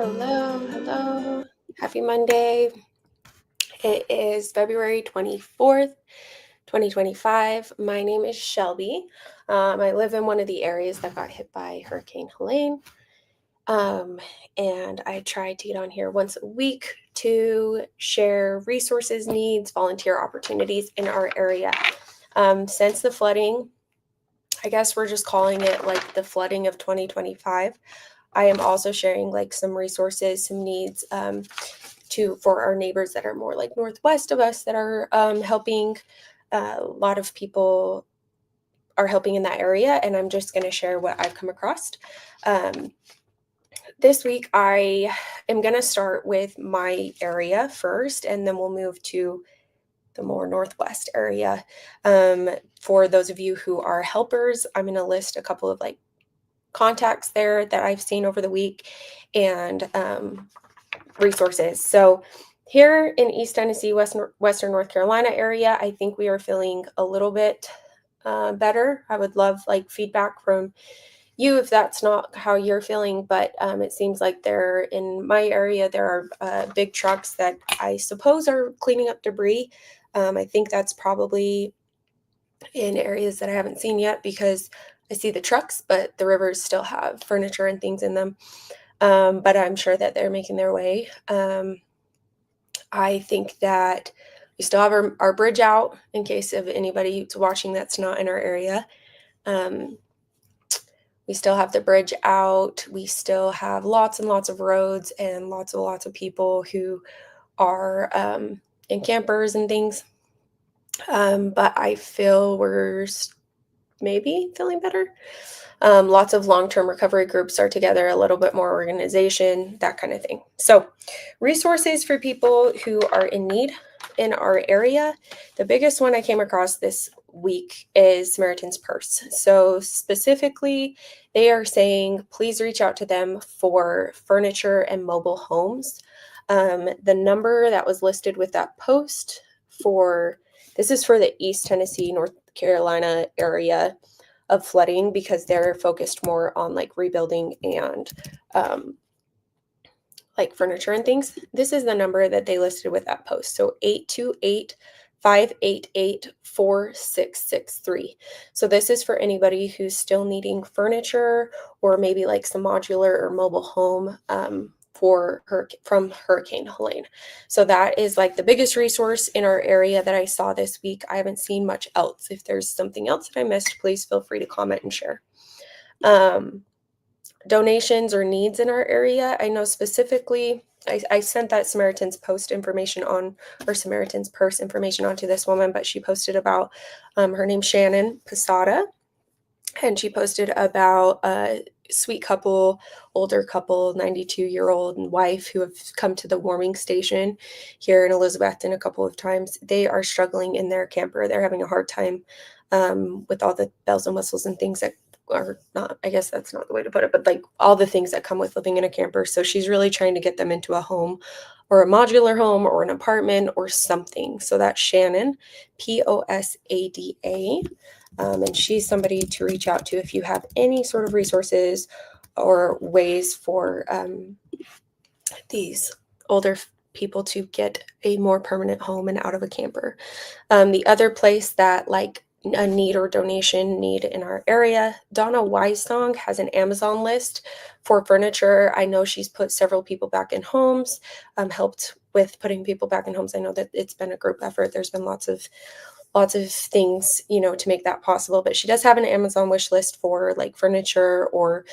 Hello, hello. Happy Monday. It is February 24th, 2025. My name is Shelby. I live in one of the areas that got hit by Hurricane Helene. And I try to get on here once a week to share resources, needs, volunteer opportunities in our area. Since the flooding, I guess we're just calling it like the flooding of 2025. I am also sharing like some resources, some needs for our neighbors that are more like northwest of us that are helping. A lot of people are helping in that area, and I'm just going to share what I've come across. This week, I am going to start with my area first, and then we'll move to the more northwest area. For those of you who are helpers, I'm going to list a couple of like contacts there that I've seen over the week and resources. So here in East Tennessee, Western North Carolina area, I think we are feeling a little bit better. I would love like feedback from you if that's not how you're feeling, but it seems like in my area, there are big trucks that I suppose are cleaning up debris. I think that's probably in areas that I haven't seen yet because I see the trucks, but the rivers still have furniture and things in them. But I'm sure that they're making their way. I think that we still have our bridge out in case of anybody who's watching that's not in our area. We still have the bridge out. We still have lots and lots of roads and lots of people who are in campers and things. But I feel we're maybe feeling better. Lots of long-term recovery groups are together, a little bit more organization, that kind of thing. So resources for people who are in need in our area. The biggest one I came across this week is Samaritan's Purse. So specifically, they are saying, please reach out to them for furniture and mobile homes. The number that was listed with that post this is for the East Tennessee, North Carolina area of flooding because they're focused more on like rebuilding and like furniture and things. This is the number that they listed with that post. So 828-588-4663. So this is for anybody who's still needing furniture or maybe like some modular or mobile home from Hurricane Helene. So that is like the biggest resource in our area that I saw this week. I haven't seen much else. If there's something else that I missed, please feel free to comment and share. Donations or needs in our area. I know specifically, I sent that Samaritan's Purse information onto this woman, but she posted about her name's Shannon Posada, and she posted about sweet couple, older couple, 92-year-old and wife who have come to the warming station here in Elizabethton a couple of times. They are struggling in their camper. They're having a hard time with all the bells and whistles and things that are not, I guess that's not the way to put it, but like all the things that come with living in a camper. So she's really trying to get them into a home or a modular home or an apartment or something. So that's Shannon, Posada. And she's somebody to reach out to if you have any sort of resources or ways for these older people to get a more permanent home and out of a camper. The other place that like a need or donation need in our area, Donna Weissong has an Amazon list for furniture. I know she's put several people back in homes, helped with putting people back in homes. I know that it's been a group effort. There's been lots of things, to make that possible. But she does have an Amazon wish list for like furniture or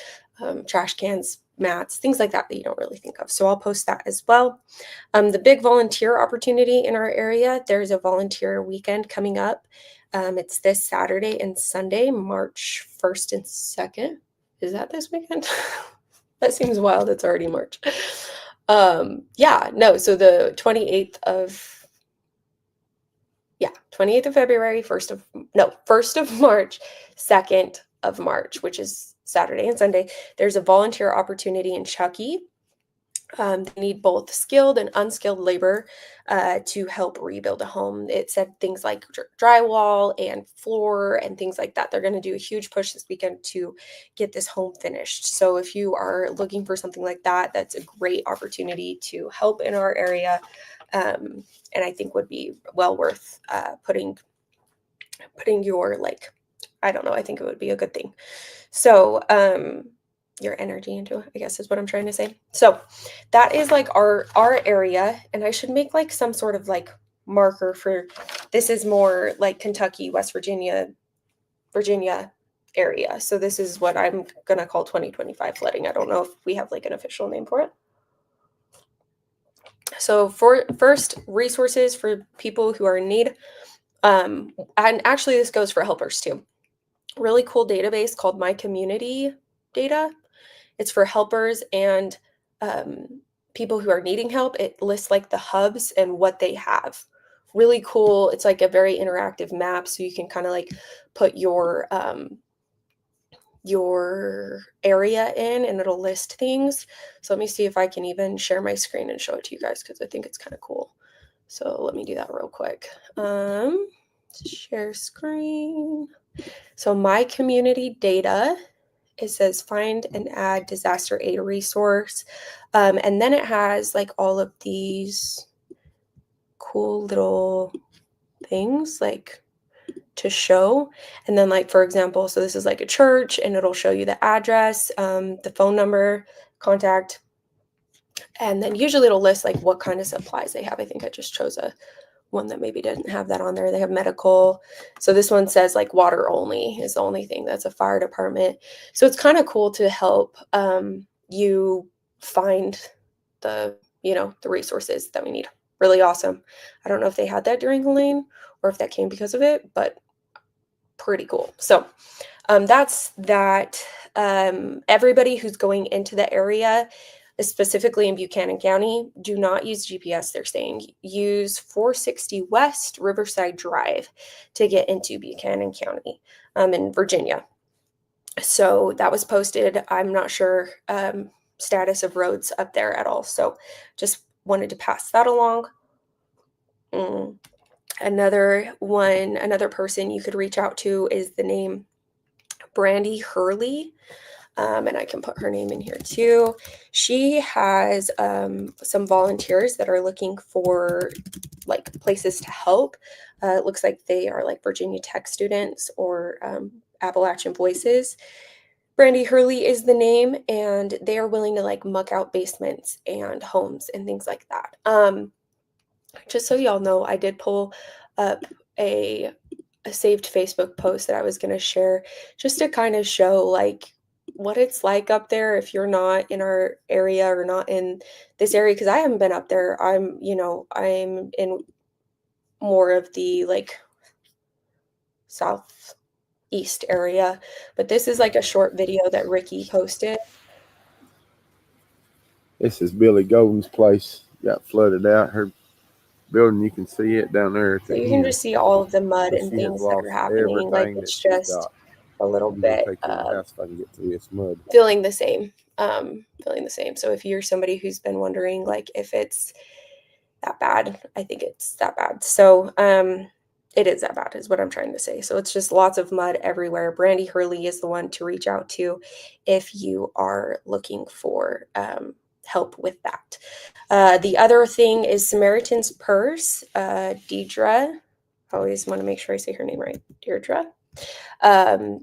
trash cans, mats, things like that you don't really think of. So I'll post that as well. The big volunteer opportunity in our area, there's a volunteer weekend coming up. It's this Saturday and Sunday, March 1st and 2nd. Is that this weekend? That seems wild. It's already March. So the 28th of February, 1st of March, 2nd of March, which is Saturday and Sunday. There's a volunteer opportunity in Chuckey. They need both skilled and unskilled labor to help rebuild a home. It said things like drywall and floor and things like that. They're going to do a huge push this weekend to get this home finished. So if you are looking for something like that, that's a great opportunity to help in our area, and I think would be well worth putting your, like, I don't know, I think it would be a good thing. So your energy into it, I guess is what I'm trying to say. So that is like our area, and I should make like some sort of like marker for this is more like Kentucky, West Virginia area. So this is what I'm gonna call 2025 flooding. I don't know if we have like an official name for it. So for first, resources for people who are in need. And actually this goes for helpers too. Really cool database called My Community Data. It's for helpers and people who are needing help. It lists like the hubs and what they have. Really cool. It's like a very interactive map, so you can kind of like put your area in, and it'll list things. So let me see if I can even share my screen and show it to you guys, because I think it's kind of cool. So let me do that real quick. Share screen. So My Community Data, it says find and add disaster aid resource. And then it has like all of these cool little things like to show. And then like, for example, so this is like a church, and it'll show you the address, the phone number, contact. And then usually it'll list like what kind of supplies they have. I think I just chose one that maybe didn't have that on there. They have medical. So this one says like water only is the only thing. That's a fire department. So it's kind of cool to help you find the resources that we need. Really awesome. I don't know if they had that during Helene or if that came because of it, but pretty cool. So that's that. Everybody who's going into the area, specifically in Buchanan County, do not use GPS. They're saying use 460 West Riverside Drive to get into Buchanan County in Virginia. So that was posted. I'm not sure status of roads up there at all. So just wanted to pass that along. Another person you could reach out to is the name Brandi Hurley. And I can put her name in here too. She has some volunteers that are looking for like places to help. It looks like they are like Virginia Tech students or Appalachian Voices. Brandi Hurley is the name, and they are willing to like muck out basements and homes and things like that. Just so y'all know, I did pull up a saved Facebook post that I was going to share just to kind of show like what it's like up there if you're not in our area or not in this area, because I haven't been up there. I'm in more of the like southeast area, but this is like a short video that Ricky posted. This is Billy Golden's place. Got flooded out. Her building, you can see it down there at So the you can end. just see all of the mud So and she has things that are lost happening. Like everything that it's she's just got. a little I'm gonna bit take her to the house if I can get through this mud. feeling the same. So if you're somebody who's been wondering like if it's that bad, I think it's that bad. So it is that bad is what I'm trying to say. So it's just lots of mud everywhere. Brandi Hurley is the one to reach out to if you are looking for help with that. The other thing is Samaritan's Purse. Deidre, I always want to make sure I say her name right. Deirdre.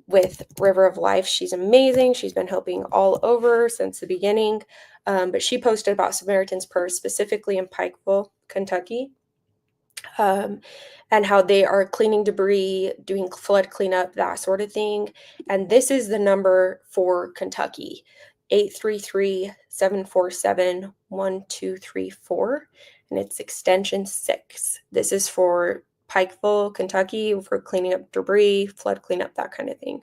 With River of Life. She's amazing. She's been helping all over since the beginning. But she posted about Samaritan's Purse, specifically in Pikeville, Kentucky, and how they are cleaning debris, doing flood cleanup, that sort of thing. And this is the number for Kentucky, 833-747-1234, and it's extension 6. This is for Pikeville, Kentucky, for cleaning up debris, flood cleanup, that kind of thing.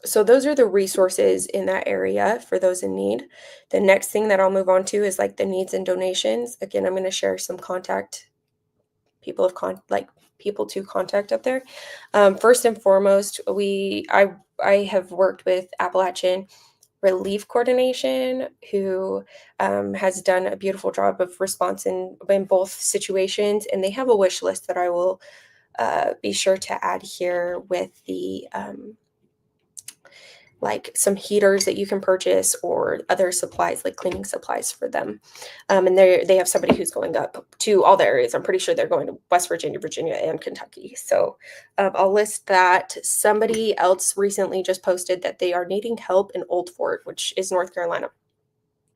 So those are the resources in that area for those in need. The next thing that I'll move on to is like the needs and donations. Again, I'm going to share some people to contact up there. First and foremost, I have worked with Appalachian relief coordination, who has done a beautiful job of response in both situations. And they have a wish list that I will be sure to add here with the like some heaters that you can purchase or other supplies like cleaning supplies for them. And they have somebody who's going up to all the areas. I'm pretty sure they're going to West Virginia, Virginia, and Kentucky. So I'll list that. Somebody else recently just posted that they are needing help in Old Fort, which is North Carolina,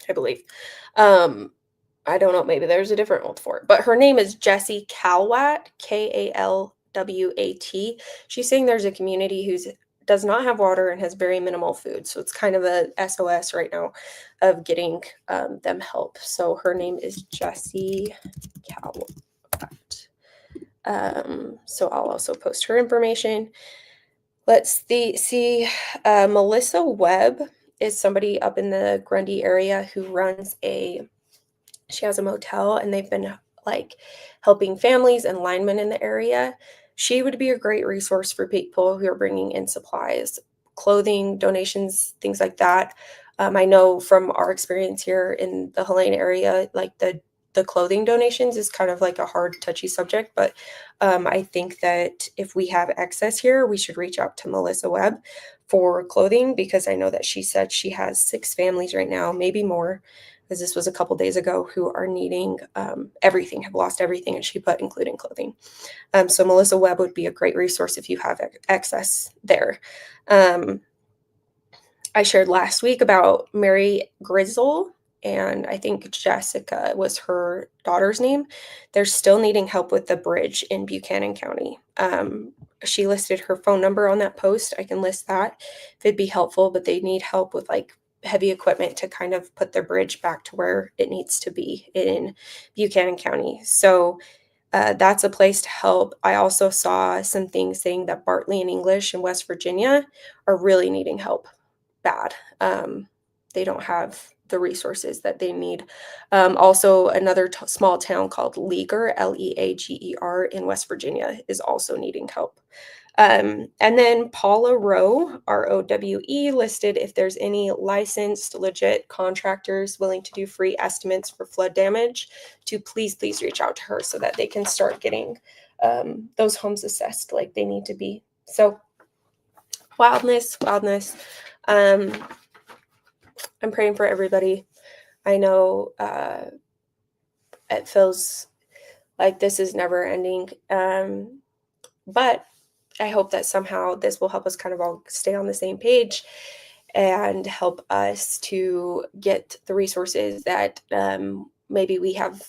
I believe. I don't know, maybe there's a different Old Fort, but her name is Jessie Kalwat, Kalwat. She's saying there's a community who's does not have water and has very minimal food. So it's kind of a SOS right now of getting them help. So her name is Jessie Kalwat. So I'll also post her information. Let's see. Melissa Webb is somebody up in the Grundy area who runs she has a motel, and they've been like helping families and linemen in the area. She would be a great resource for people who are bringing in supplies, clothing, donations, things like that. I know from our experience here in the Helene area, like the clothing donations is kind of like a hard, touchy subject, but I think that if we have excess here, we should reach out to Melissa Webb for clothing, because I know that she said she has 6 families right now, maybe more, because this was a couple days ago, who are needing everything, have lost everything, and she put including clothing. So Melissa Webb would be a great resource if you have excess there. I shared last week about Mary Grizzle, and I think Jessica was her daughter's name. They're still needing help with the bridge in Buchanan County. She listed her phone number on that post. I can list that if it'd be helpful, but they need help with like heavy equipment to kind of put their bridge back to where it needs to be in Buchanan County. So that's a place to help. I also saw some things saying that Bartley and English in West Virginia are really needing help bad. They don't have the resources that they need. Also, another small town called Leaguer, Leager, in West Virginia is also needing help. And then Paula Rowe, ROWE, listed if there's any licensed, legit contractors willing to do free estimates for flood damage, to please reach out to her so that they can start getting those homes assessed like they need to be. So wildness. I'm praying for everybody. I know it feels like this is never ending, but I hope that somehow this will help us kind of all stay on the same page and help us to get the resources that maybe we have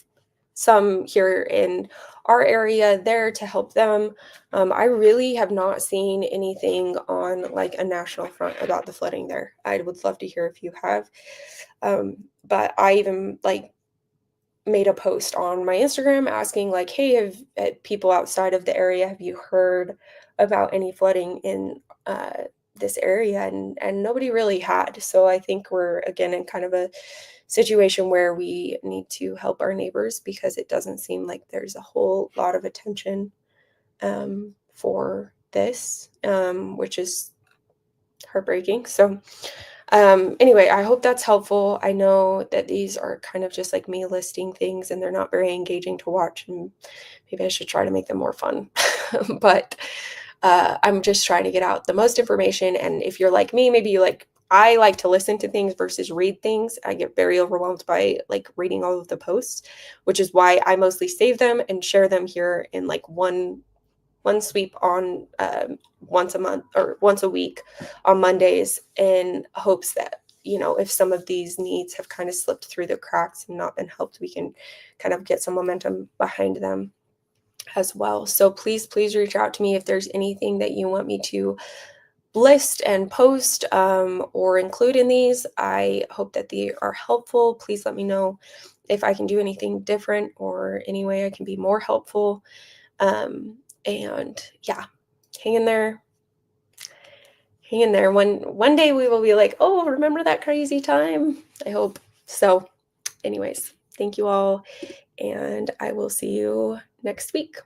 some here in our area there to help them. I really have not seen anything on like a national front about the flooding there. I would love to hear if you have. But I even like made a post on my Instagram asking like, hey, have people outside of the area, have you heard about any flooding in this area? And nobody really had. So I think we're again in kind of a situation where we need to help our neighbors, because it doesn't seem like there's a whole lot of attention for this, which is heartbreaking. So anyway, I hope that's helpful. I know that these are kind of just like me listing things and they're not very engaging to watch, and maybe I should try to make them more fun. But I'm just trying to get out the most information. And if you're like me, maybe I like to listen to things versus read things. I get very overwhelmed by like reading all of the posts, which is why I mostly save them and share them here in like one sweep on once a month or once a week on Mondays, in hopes that, you know, if some of these needs have kind of slipped through the cracks and not been helped, we can kind of get some momentum behind them as well. So please reach out to me if there's anything that you want me to list and post or include in these. I hope that they are helpful. Please let me know if I can do anything different or any way I can be more helpful. And yeah, hang in there. One day we will be like, oh, remember that crazy time? I hope. So anyways, thank you all, and I will see you next week.